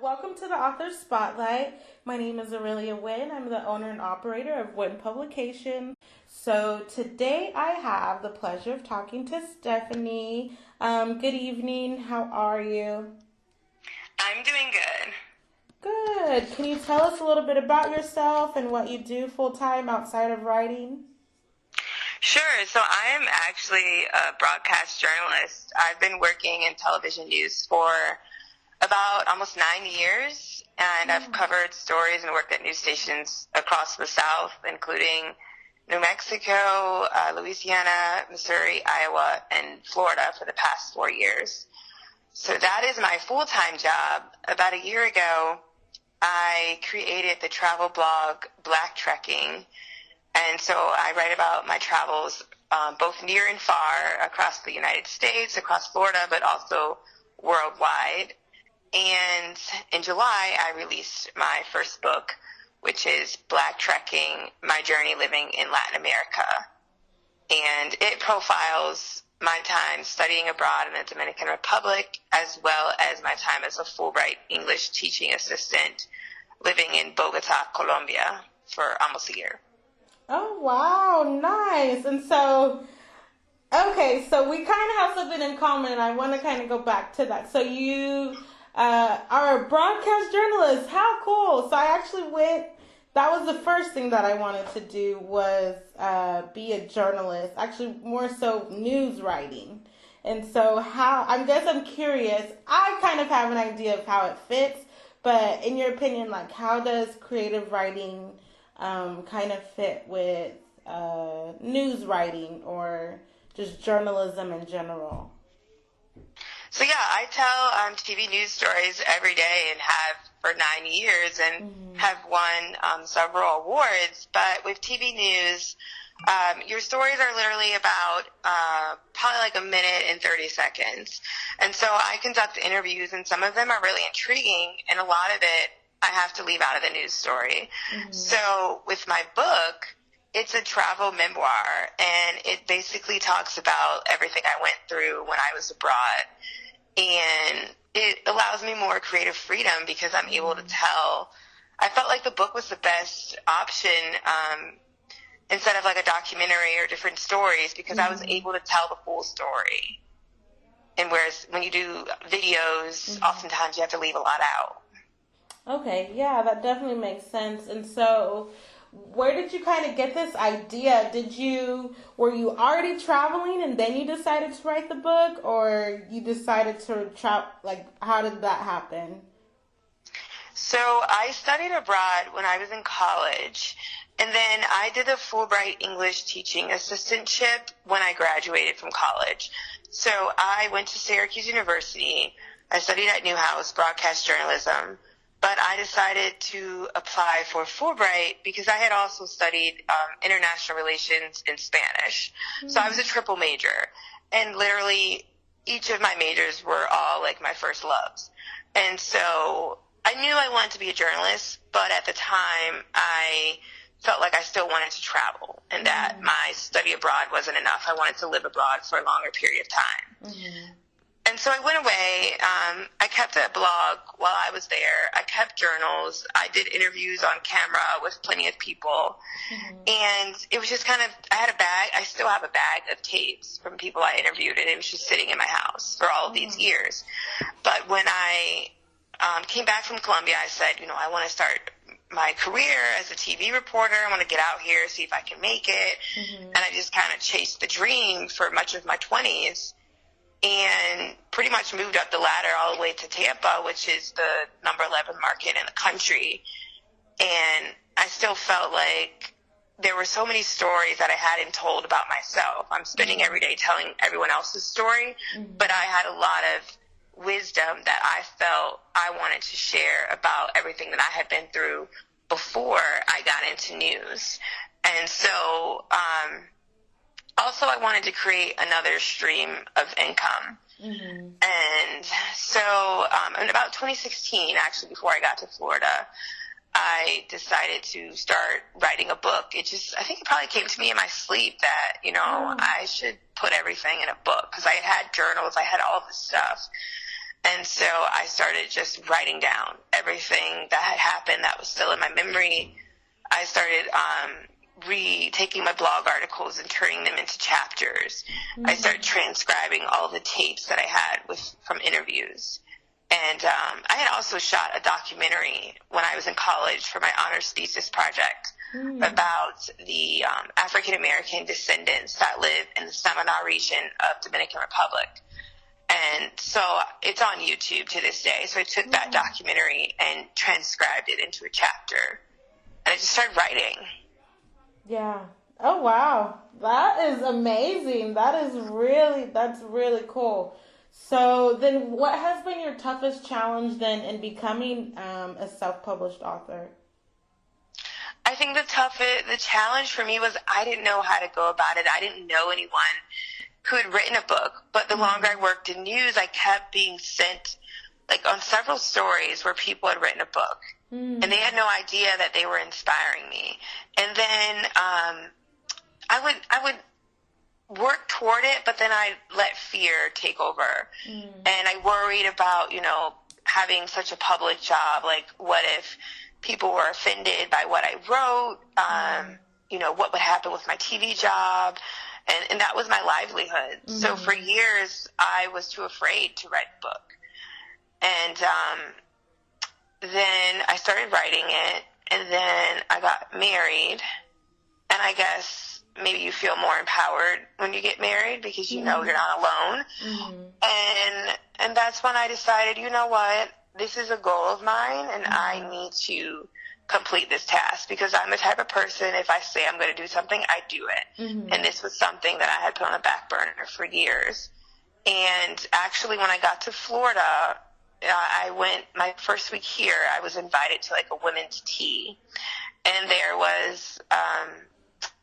welcome to the Author Spotlight. My name is Aurelia Wynn. I'm the owner and operator of Wynn Publication. So today I have the pleasure of talking to Stephanie. Good evening. How are you? I'm doing good. Good. Can you tell us a little bit about yourself and what you do full-time outside of writing? Sure. So I am actually a broadcast journalist. I've been working in television news for about almost 9 years, and I've covered stories and worked at news stations across the South, including New Mexico, Louisiana, Missouri, Iowa, and Florida for the past 4 years. So that is my full-time job. About a year ago, I created the travel blog Blacktrekking, and so I write about my travels both near and far across the United States, across Florida, but also worldwide. And in July, I released my first book, which is Blacktrekking, My Journey Living in Latin America. And it profiles my time studying abroad in the Dominican Republic, as well as my time as a Fulbright English teaching assistant living in Bogota, Colombia for almost a year. Oh, wow. Nice. And so, okay, so we kind of have something in common, and I want to kind of go back to that. So you are a broadcast journalist. How cool. So I actually that was the first thing that I wanted to do was be a journalist, actually more so news writing. And so I'm curious, I kind of have an idea of how it fits, but in your opinion, like how does creative writing kind of fit with news writing or just journalism in general? So yeah, I tell TV news stories every day and have for 9 years and have won several awards. But with TV news, your stories are literally about probably like a minute and 30 seconds. And so I conduct interviews, and some of them are really intriguing, and a lot of it I have to leave out of the news story. So with my book, it's a travel memoir, and it basically talks about everything I went through when I was abroad. And it allows me more creative freedom because I'm able to tell. I felt like the book was the best option instead of like a documentary or different stories, because I was able to tell the full story. And whereas when you do videos, oftentimes you have to leave a lot out. Okay, yeah, that definitely makes sense. And so where did you kind of get this idea? Were you already traveling and then you decided to write the book, or you decided to travel? Like, how did that happen? So I studied abroad when I was in college, and then I did a Fulbright English teaching assistantship when I graduated from college. So I went to Syracuse University. I studied at Newhouse broadcast journalism. But I decided to apply for Fulbright because I had also studied international relations in Spanish. So I was a triple major. And literally each of my majors were all like my first loves. And so I knew I wanted to be a journalist, but at the time I felt like I still wanted to travel and that my study abroad wasn't enough. I wanted to live abroad for a longer period of time. And so I went away. I kept a blog while I was there. I kept journals. I did interviews on camera with plenty of people. And it was just kind of, I had a bag. I still have a bag of tapes from people I interviewed, and it was just sitting in my house for all of these years. But when I came back from Colombia, I said, I want to start my career as a TV reporter. I want to get out here, see if I can make it. And I just kind of chased the dream for much of my 20s. And pretty much moved up the ladder all the way to Tampa, which is the number 11 market in the country. And I still felt like there were so many stories that I hadn't told about myself. I'm spending every day telling everyone else's story, but I had a lot of wisdom that I felt I wanted to share about everything that I had been through before I got into news. And so, also, I wanted to create another stream of income. And so in about 2016, actually, before I got to Florida, I decided to start writing a book. I think it probably came to me in my sleep that, I should put everything in a book, because I had journals, I had all this stuff. And so I started just writing down everything that had happened that was still in my memory. I started retaking my blog articles and turning them into chapters. I started transcribing all the tapes that I had from interviews. And I had also shot a documentary when I was in college for my honors thesis project about the African-American descendants that live in the Samana region of Dominican Republic. And so it's on YouTube to this day. So I took that documentary and transcribed it into a chapter. And I just started writing. Yeah. Oh, wow. That is amazing. That's really cool. So then what has been your toughest challenge then in becoming a self-published author? I think the challenge for me was I didn't know how to go about it. I didn't know anyone who had written a book, but the longer I worked in news, I kept being sent on several stories where people had written a book, and they had no idea that they were inspiring me. And then I would work toward it, but then I let fear take over, and I worried about having such a public job. Like, what if people were offended by what I wrote? What would happen with my TV job? And that was my livelihood. So for years, I was too afraid to write a book. And then I started writing it, and then I got married. And I guess maybe you feel more empowered when you get married because you know you're not alone. And that's when I decided, you know what, this is a goal of mine, and I need to complete this task, because I'm the type of person, if I say I'm going to do something, I do it. And this was something that I had put on the back burner for years. And actually, when I got to Florida, I went my first week here, I was invited to a women's tea, and there was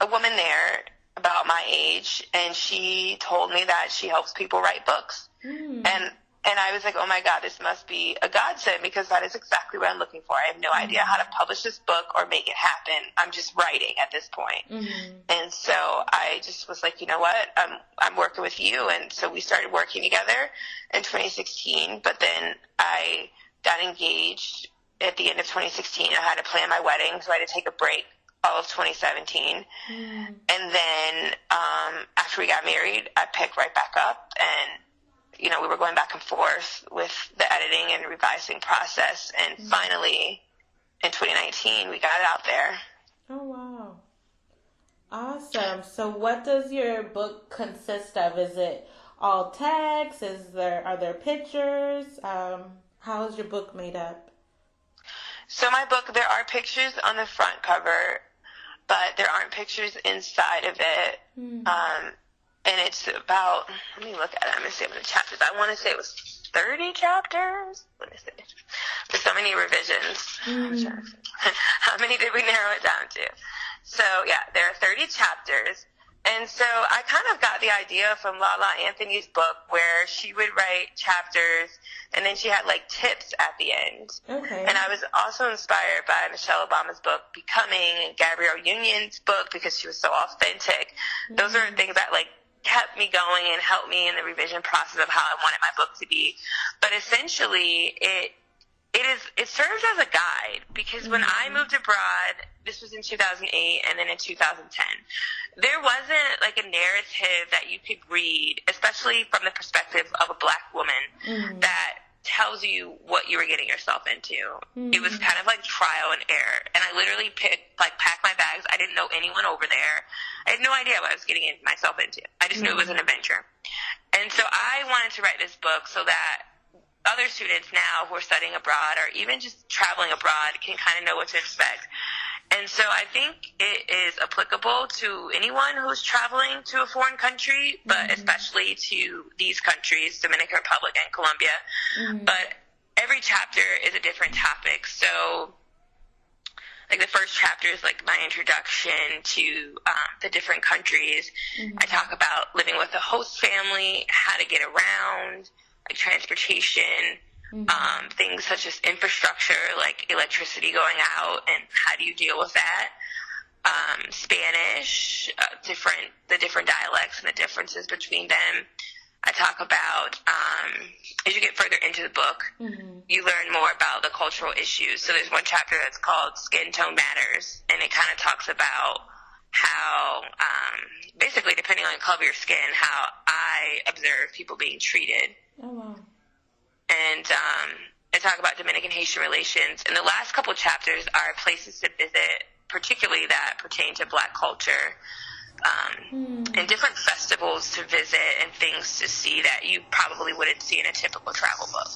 a woman there about my age, and she told me that she helps people write books. And I was like, oh my God, this must be a godsend, because that is exactly what I'm looking for. I have no idea how to publish this book or make it happen. I'm just writing at this point. And so I just was like, you know what, I'm working with you. And so we started working together in 2016, but then I got engaged at the end of 2016. I had to plan my wedding, so I had to take a break all of 2017. And then after we got married, I picked right back up, and we were going back and forth with the editing and revising process. And finally, in 2019, we got it out there. Oh, wow. Awesome. So what does your book consist of? Is it all text? Are there pictures? How is your book made up? So my book, there are pictures on the front cover, but there aren't pictures inside of it. And it's about, let me look at it. I'm going to see how many chapters. I want to say it was 30 chapters. Let me see. There's so many revisions. How many did we narrow it down to? So, yeah, there are 30 chapters. And so I kind of got the idea from Lala Anthony's book, where she would write chapters and then she had tips at the end. Okay. And I was also inspired by Michelle Obama's book, Becoming, and Gabrielle Union's book, because she was so authentic. Those are things that kept me going and helped me in the revision process of how I wanted my book to be. But essentially, it serves as a guide, because when I moved abroad, this was in 2008 and then in 2010, there wasn't a narrative that you could read, especially from the perspective of a Black woman, that tells you what you were getting yourself into. It was kind of trial and error. And I literally packed my bags. I didn't know anyone over there. I had no idea what I was getting myself into. I just knew it was an adventure. And so I wanted to write this book so that other students now who are studying abroad or even just traveling abroad can kind of know what to expect. And so I think it is applicable to anyone who's traveling to a foreign country, but especially to these countries, Dominican Republic and Colombia. But every chapter is a different topic. So the first chapter is my introduction to the different countries. I talk about living with a host family, how to get around, transportation, things such as infrastructure, like electricity going out, and how do you deal with that? Spanish, the different dialects and the differences between them. I talk about, as you get further into the book, you learn more about the cultural issues. So there's one chapter that's called Skin Tone Matters, and it kind of talks about how, basically, depending on the color of your skin, how I observe people being treated. Oh, wow. And I talk about Dominican Haitian relations. And the last couple chapters are places to visit, particularly that pertain to Black culture, and different festivals to visit and things to see that you probably wouldn't see in a typical travel book.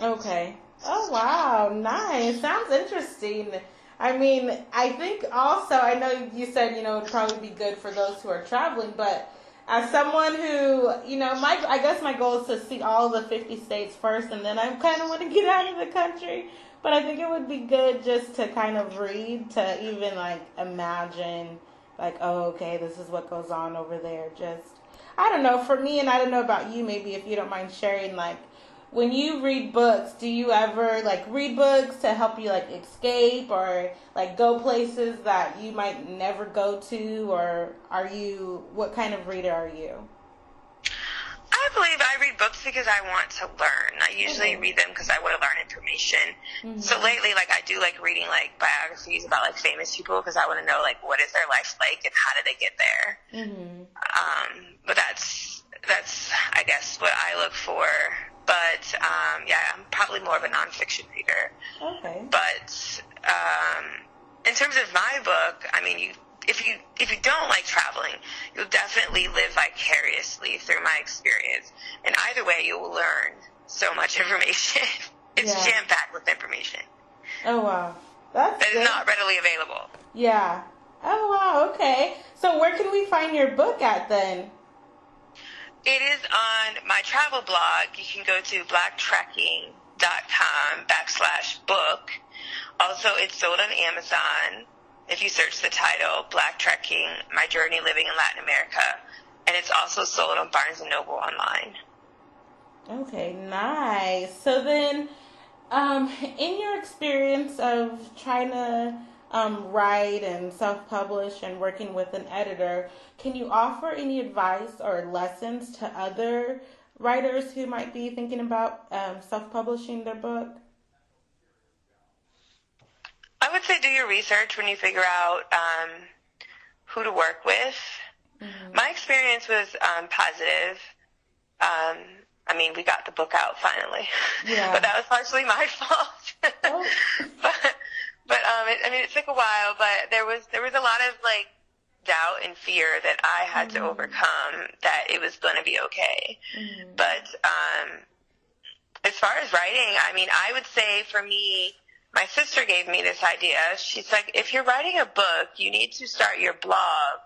Okay. Oh, wow. Nice. Sounds interesting. I mean, I think also, I know you said, it would probably be good for those who are traveling, but as someone who, I guess my goal is to see all the 50 states first, and then I kind of want to get out of the country. But I think it would be good just to kind of read, to even, imagine, oh, okay, this is what goes on over there. Just, I don't know, for me, and I don't know about you, maybe if you don't mind sharing, when you read books, do you ever, read books to help you, escape or, go places that you might never go to? Or what kind of reader are you? I believe I read books because I want to learn. I usually read them because I want to learn information. So lately, I do reading, biographies about, famous people because I want to know, what is their life like and how did they get there? But that's, I guess, what I look for. But, I'm probably more of a nonfiction reader. Okay. But in terms of my book, I mean, if you don't like traveling, you'll definitely live vicariously through my experience. And either way, you will learn so much information. It's jam-packed with information. Oh, wow. That is not readily available. Yeah. Oh, wow. Okay. So where can we find your book at then? It is on my travel blog. You can go to blacktrekking.com/book. Also, it's sold on Amazon. If you search the title, Blacktrekking, My Journey Living in Latin America. And it's also sold on Barnes & Noble online. Okay, nice. So then, in your experience of trying to write and self-publish and working with an editor, can you offer any advice or lessons to other writers who might be thinking about self-publishing their book? I would say do your research when you figure out who to work with. My experience was positive. I mean, we got the book out finally, but that was partially my fault. But it took a while, but there was a lot of doubt and fear that I had to overcome that it was going to be okay. But as far as writing, I mean, I would say for me, my sister gave me this idea. She's like, if you're writing a book, you need to start your blog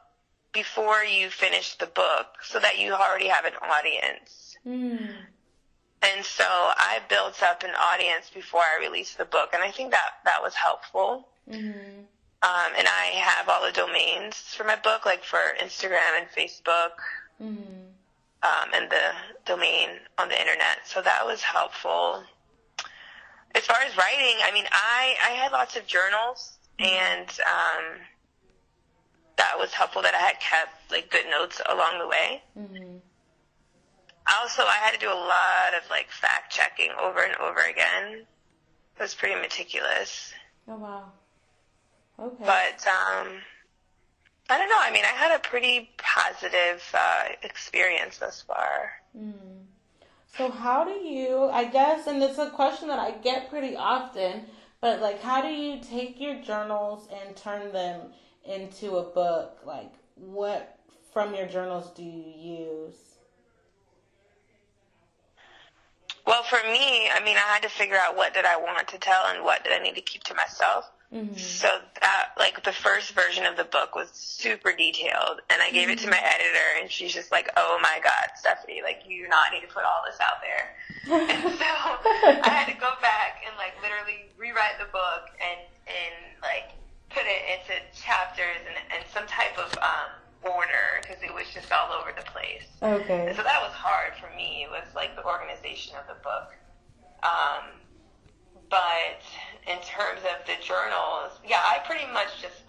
before you finish the book so that you already have an audience. And so I built up an audience before I released the book, and I think that was helpful. And I have all the domains for my book, for Instagram and Facebook, and the domain on the internet. So that was helpful. As far as writing, I mean, I had lots of journals, and that was helpful that I had kept good notes along the way. Also, I had to do a lot of fact checking over and over again. It was pretty meticulous. Oh, wow. Okay. But I don't know. I mean, I had a pretty positive experience thus far. So how do you, I guess, and it's a question that I get pretty often, but how do you take your journals and turn them into a book? What from your journals do you use? Well, for me, I mean, I had to figure out what did I want to tell and what did I need to keep to myself. So that, the first version of the book was super detailed, and I gave it to my editor, and she's just like, oh my God, Stephanie, you do not need to put all this out there. And so I had to go back and, literally rewrite the book and put it into chapters and some type of order, because it was just all over the place. Okay. And so that was hard for me. It was the organization of the book. But in terms of the journals, I pretty much just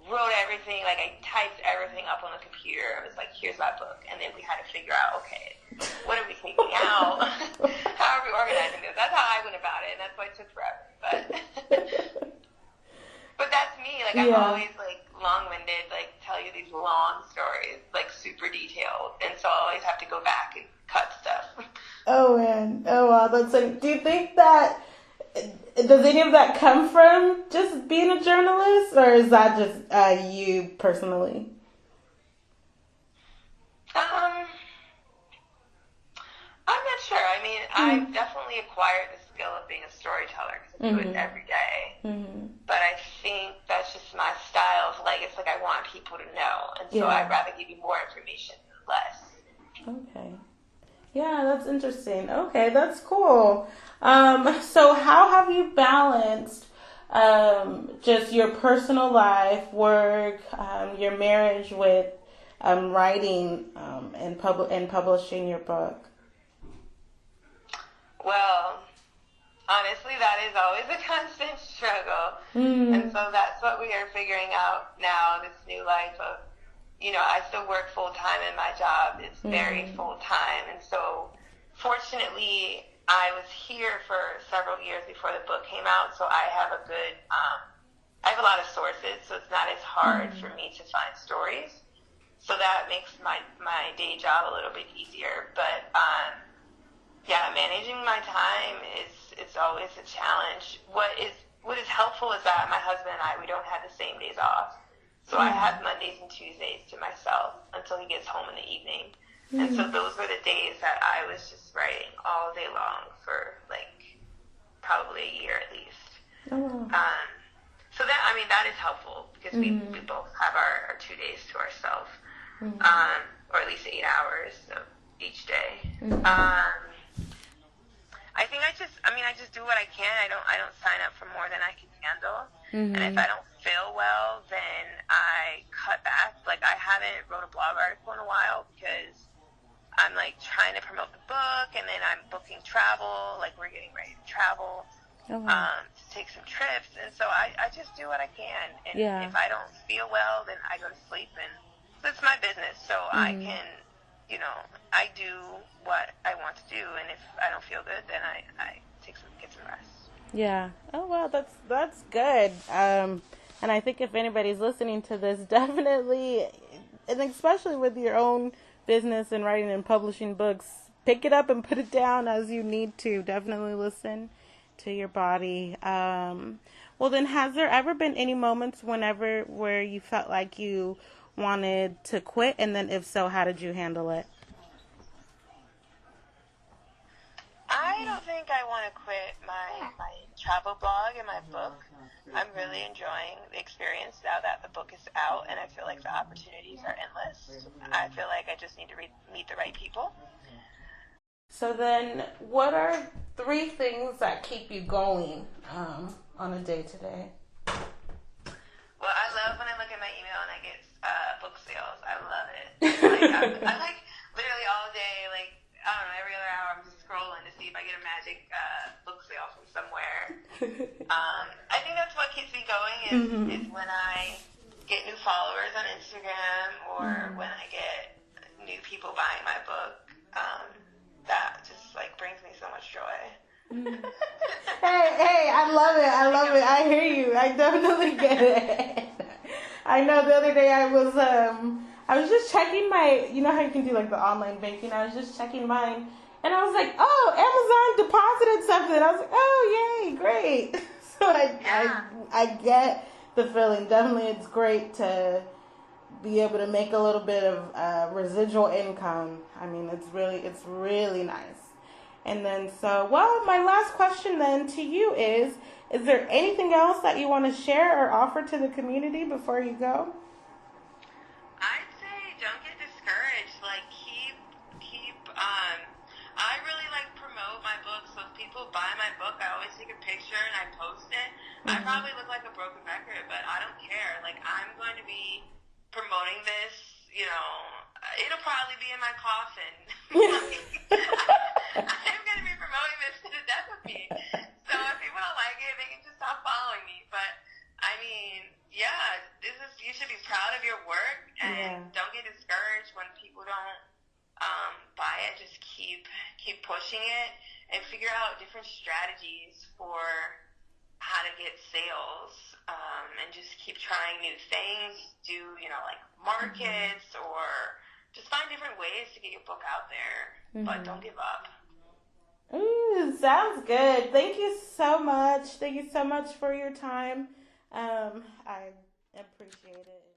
wrote everything. I typed everything up on the computer. It was here's my book, and then we had to figure out, okay, What are we taking out? How are we organizing this? That's how I went about it, and that's why it took forever. But that's me. Like, I'm always, like, long-winded, like, tell you these long stories, like, super detailed. And so I always have to go back and cut stuff. Oh, man. Oh, wow. That's like, do you think that, does any of that come from just being a journalist, or is that just you personally? I'm not sure. I mean, I've definitely acquired the skill of being a storyteller because I do it every day. But I think that's just my style of, like, it's like I want people to know. And so I'd rather give you more information than less. Okay. Yeah, that's interesting. Okay, that's cool. So how have you balanced just your personal life, work, your marriage with writing and publishing your book? Well, honestly, that is always a constant struggle. And so that's what we are figuring out now, this new life of, you know, I still work full-time in my job. It's very full-time. And so, fortunately, I was here for several years before the book came out, so I have a good, I have a lot of sources, so it's not as hard for me to find stories. So that makes my day job a little bit easier. But, yeah, managing my time it's always a challenge. What is helpful is that my husband and I, we don't have the same days off. So I have Mondays and Tuesdays to myself until he gets home in the evening. And so those were the days that I was just writing all day long for, like, probably a year at least. So that, I mean, that is helpful because we both have our 2 days to ourselves, or at least 8 hours of each day. I think I just do what I can. I don't sign up for more than I can handle. And if I don't feel well, then I cut back. Like, I haven't wrote a blog article in a while because I'm, like, trying to promote the book, and then I'm booking travel. Like, we're getting ready to travel to take some trips. And so I just do what I can. And if I don't feel well, then I go to sleep. And so it's my business. So I can, you know, I do what I want to do. And if I don't feel good, then I get some rest. Yeah. Oh, well, that's good. And I think if anybody's listening to this, definitely, and especially with your own business and writing and publishing books, pick it up and put it down as you need to. Definitely listen to your body. Well, then, has there ever been any moments where you felt like you wanted to quit? And then if so, how did you handle it? I don't think I want to quit my travel blog and my book. I'm really enjoying the experience now that the book is out, and I feel like the opportunities are endless. I feel like I just need to meet the right people. So then, what are 3 things that keep you going on a day-to-day? Well, I love when I look at my email and I get book sales. I love it. Like, I'm like literally all day, like, I don't know, every other hour I'm just scrolling to see if I get a magic book sale from somewhere. I think that's what keeps me going is when I get new followers on Instagram or when I get new people buying my book. That just, like, brings me so much joy. Hey, I love it. I hear you. I definitely get it. I know the other day I was just checking my, you know how you can do, like, the online banking. I was just checking mine, and I was like, oh, Amazon deposited something. I was like, oh, yay, great. So I get the feeling. Definitely, it's great to be able to make a little bit of residual income. I mean, it's really nice. And then, so, well, my last question then to you is there anything else that you want to share or offer to the community before you go? I'd say don't get discouraged. Like, keep, I really, like, promote my book. So if people buy my book, I always take a picture and I post it. I probably look like a broken record, but I don't care. Like, I'm going to be promoting this, you know, it'll probably be in my coffin. I'm going to be promoting this to the death of me. So if people don't like it, they can just stop following me. But, I mean, yeah, you should be proud of your work and don't get discouraged when people don't buy it. Just keep pushing it and figure out different strategies for how to get sales, and just keep trying new things. Do, like markets, or just find different ways to get your book out there, but don't give up. Ooh, sounds good. Thank you so much. Thank you so much for your time. I appreciate it.